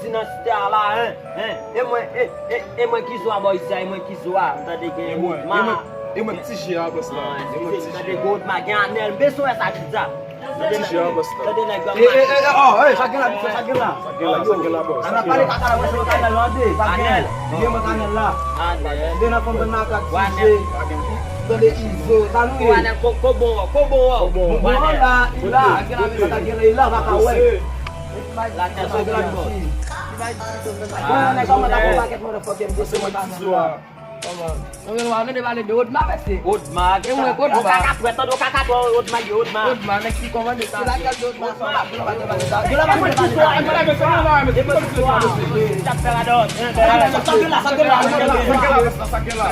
si nan site a la, E mwen ki zo a boy sa, e mwen ki zo a, mtade gen Oudma. E mwen ti jè a bas la. Mtade gen Oudma gen anel, beso e sa ki za. Ti jè a bas la. Mtade gen gwa Sakit lah. Sakit la bas. Anak balik kakak wes lo kanel lode, kanel. Dia makanel lah. Dia nak pembena kak sisi. Tadi izo, tanu Ko anel kobo. Bukan lah, ilah. Kira kata kira ilah kakak wes. Lancar sogelan bos. Nek kau mata aku paket motherfucking dia semua tanah. Ngomong mana dia balik duit mah pasti. Oudma, Yang mulai Oudma. do kakak Oudma di Oudma. Duit mana sih kau mana silakan duit mah. Gila kan Capek lah dot. Sakit la.